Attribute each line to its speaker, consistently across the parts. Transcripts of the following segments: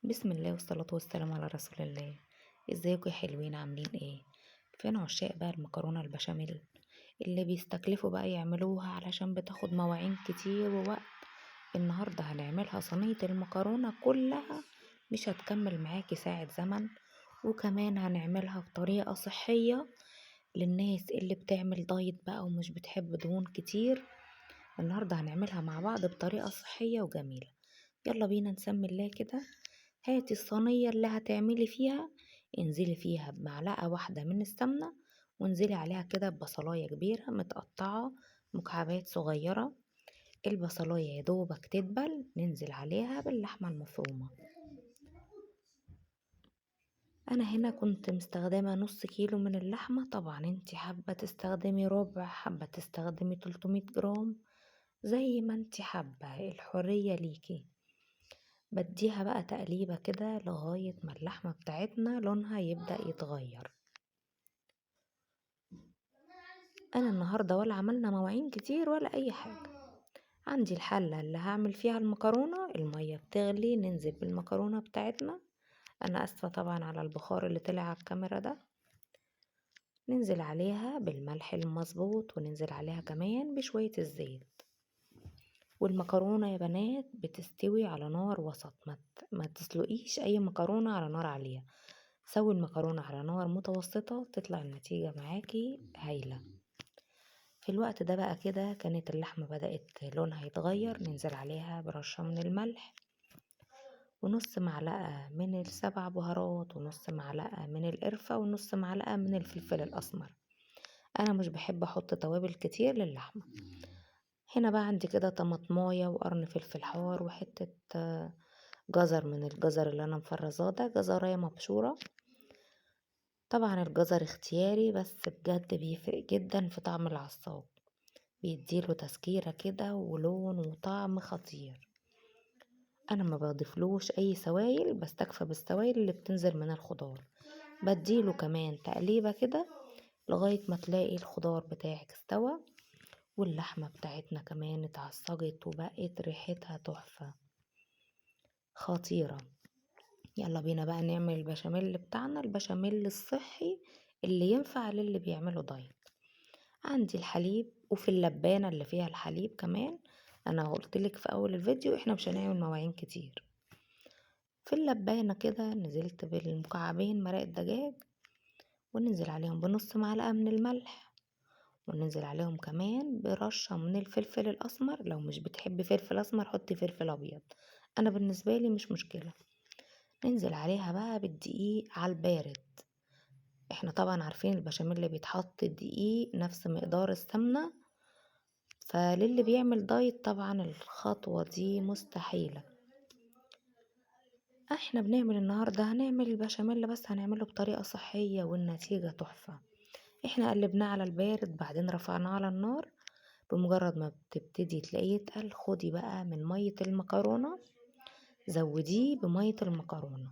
Speaker 1: بسم الله والصلاة والسلام على رسول الله. ازيكم يا حلوين، عاملين ايه؟ فين عشاق بقى المكرونة البشاميل اللي بيستكلفوا بقى يعملوها علشان بتاخد مواعين كتير ووقت؟ النهاردة هنعملها صينية المكرونة كلها، مش هتكمل معاكي ساعة زمن. وكمان هنعملها بطريقة صحية للناس اللي بتعمل دايت بقى ومش بتحب دهون كتير. النهاردة هنعملها مع بعض بطريقة صحية وجميلة. يلا بينا نسمي الله كده. هاتي الصينية اللي هتعملي فيها، انزلي فيها بمعلقة واحدة من السمنة، وانزلي عليها كده ببصلاية كبيرة متقطعة مكعبات صغيرة. البصلاية يا دوبك تدبل ننزل عليها باللحمة المفرومة. انا هنا كنت مستخدمة نص كيلو من اللحمة، طبعا انتي حابة تستخدمي ربع، حابة تستخدمي 300 جرام، زي ما انتي حابة، الحرية ليكي. بديها بقى تقليبة كده لغاية ما اللحمة بتاعتنا لونها يبدأ يتغير. انا النهاردة ولا عملنا مواعين كتير ولا اي حاجة. عندي الحلة اللي هعمل فيها المكرونة، المية بتغلي، ننزل بالمكرونة بتاعتنا. انا اسفة طبعا على البخار اللي طلع على الكاميرا ده. ننزل عليها بالملح المظبوط، وننزل عليها كمان بشوية الزيت. والمكرونة يا بنات بتستوي على نار وسط، ما تسلقيش اي مكرونة على نار عالية. سوي المكرونة على نار متوسطة، تطلع النتيجة معاكي هايلة. في الوقت ده بقى كده كانت اللحمة بدأت لونها يتغير، ننزل عليها برشة من الملح، ونص معلقة من السبع بهارات، ونص معلقة من القرفة، ونص معلقة من الفلفل الأسمر. أنا مش بحب أحط توابل كتير للحمة. هنا بقى عندي كده طماطماية وقرن فلفل حار وحتة جزر من الجزر اللي أنا مفرزاه ده، جزراية مبشورة. طبعا الجزر اختياري، بس بجد بيفرق جدا في طعم العصاج، بيديله تسكيرة كده ولون وطعم خطير. انا ما بضيفلوش اي سوائل، بستكفى بالسوائل اللي بتنزل من الخضار. بديله كمان تقليبة كده لغاية ما تلاقي الخضار بتاعك استوى، واللحمة بتاعتنا كمان اتعصجت وبقت ريحتها تحفة خطيرة. يلا بينا بقى نعمل البشاميل بتاعنا، البشاميل الصحي اللي ينفع للي بيعملوا دايت. عندي الحليب، وفي اللبانة اللي فيها الحليب كمان. انا قلتلك في اول الفيديو احنا مش هنعمل مواعين كتير. في اللبانة كده نزلت بالمكعبين مرق الدجاج، وننزل عليهم بنص معلقة من الملح، وننزل عليهم كمان برشة من الفلفل الاسمر. لو مش بتحبي فلفل اسمر حطي فلفل ابيض، انا بالنسبة لي مش مشكلة. ننزل عليها بقى بالدقيق على البارد. احنا طبعا عارفين البشاميل اللي بيتحط الدقيق نفس مقدار السمنة، فللي بيعمل دايت طبعا الخطوة دي مستحيلة. احنا بنعمل النهاردة هنعمل البشاميل، بس هنعمله بطريقة صحية والنتيجة تحفة. احنا قلبناه على البارد، بعدين رفعناه على النار. بمجرد ما بتبتدي تلاقيه يتقل، خدي بقى من مية المكرونة، زوديه بمية المكرونة.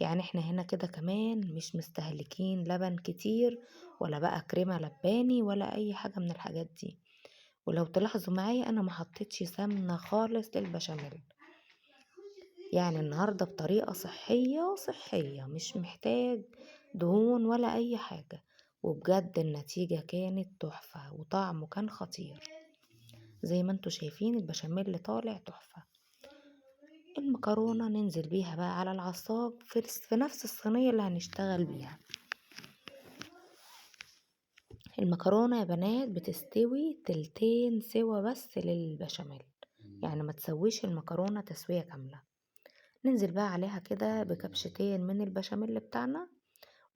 Speaker 1: يعني احنا هنا كده كمان مش مستهلكين لبن كتير، ولا بقى كريمة لباني، ولا اي حاجة من الحاجات دي. ولو تلاحظوا معايا انا ما حطيتش سمنة خالص للبشاميل. يعني النهاردة بطريقة صحية صحية، مش محتاج دهون ولا اي حاجة. وبجد النتيجة كانت تحفة وطعمه كان خطير. زي ما انتوا شايفين البشاميل طالع تحفة. المكرونة ننزل بيها بقى على العصاج في نفس الصينية اللي هنشتغل بيها. المكرونة يا بنات بتستوي تلتين سوا بس للبشاميل، يعني ما تسويش المكرونة تسوية كاملة. ننزل بقى عليها كده بكبشتين من البشاميل بتاعنا،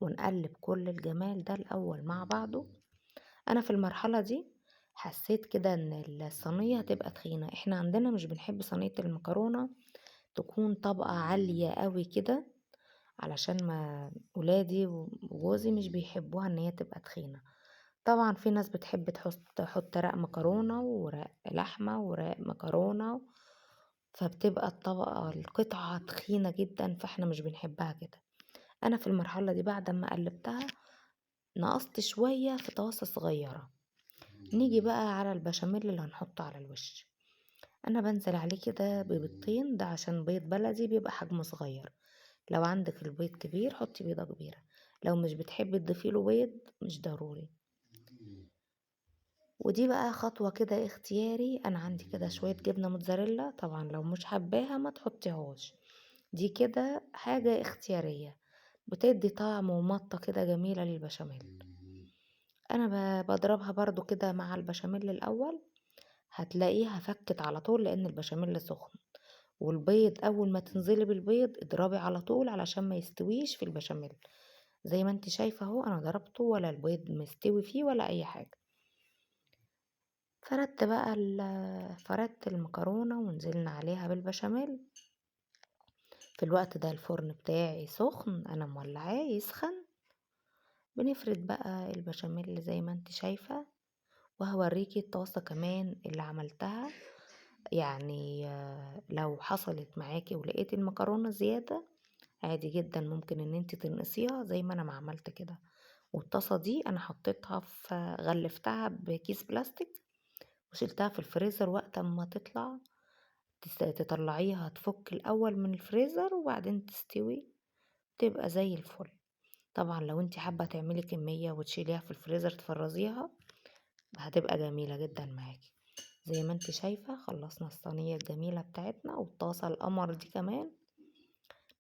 Speaker 1: ونقلب كل الجمال ده الأول مع بعضه. أنا في المرحلة دي حسيت كده ان الصينية هتبقى تخينة. احنا عندنا مش بنحب صينية المكرونة تكون طبقة عالية قوي كده، علشان ما ولادي وجوزي مش بيحبوها ان هي تبقى تخينة. طبعا في ناس بتحب تحط رق مكرونة ورق لحمة ورق مكرونة، فبتبقى القطعة تخينة جدا، فاحنا مش بنحبها كده. انا في المرحلة دي بعد ما قلبتها نقصت شوية في طاسة صغيرة. نيجي بقى على البشاميل اللي هنحطه على الوش. أنا بانزل عليه كده ببيضتين، ده عشان بيض بلدي بيبقى حجمه صغير، لو عندك البيض كبير حطي بيضة كبيرة، لو مش بتحبي تضيفي له بيض مش ضروري. ودي بقى خطوة كده اختياري، أنا عندي كده شوية جبنة موتزاريلا، طبعا لو مش حباها ما تحطيهاش، دي كده حاجة اختيارية بتدي طعم ومطة كده جميلة للبشاميل. أنا بضربها برضو كده مع البشاميل الأول، هتلاقيها فكت على طول لأن البشاميل سخن، والبيض أول ما تنزلي بالبيض اضربي على طول علشان ما يستويش في البشاميل. زي ما انت شايفة اهو انا ضربته ولا البيض مستوي فيه ولا اي حاجة. فردت المكرونة ونزلنا عليها بالبشاميل. في الوقت ده الفرن بتاعي سخن، انا مولعاه يسخن. بنفرد بقى البشاميل زي ما انت شايفة، وهوريكي الطاسة كمان اللي عملتها. يعني لو حصلت معاكي ولقيتي المكرونة زيادة عادي جدا ممكن ان انت تنقصيها زي ما انا ما عملت كده. والطاسة دي انا حطيتها غلفتها بكيس بلاستيك وشلتها في الفريزر، وقت ما تطلع تطلعيها تفك الاول من الفريزر وبعدين تستوي تبقى زي الفل. طبعا لو انت حابة تعملي كمية وتشيليها في الفريزر تفرزيها هتبقى جميلة جدا معاكي. زي ما انت شايفة خلصنا الصينية الجميلة بتاعتنا والطاسة القمر دي كمان.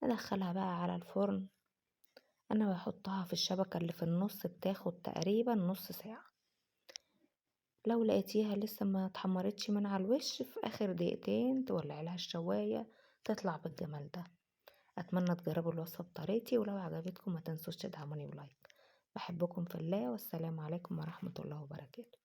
Speaker 1: ندخلها بقى على الفرن، انا بحطها في الشبكة اللي في النص بتاخد تقريبا نص ساعة. لو لقيتيها لسه ما اتحمرتش من على الوش في اخر دقيقتين تولعي لها الشواية تطلع بالجمال ده. اتمنى تجربوا الوصفة بطريقتي، ولو عجبتكم ما تنسوش تدعموني بلايك. بحبكم في الله، والسلام عليكم ورحمة الله وبركاته.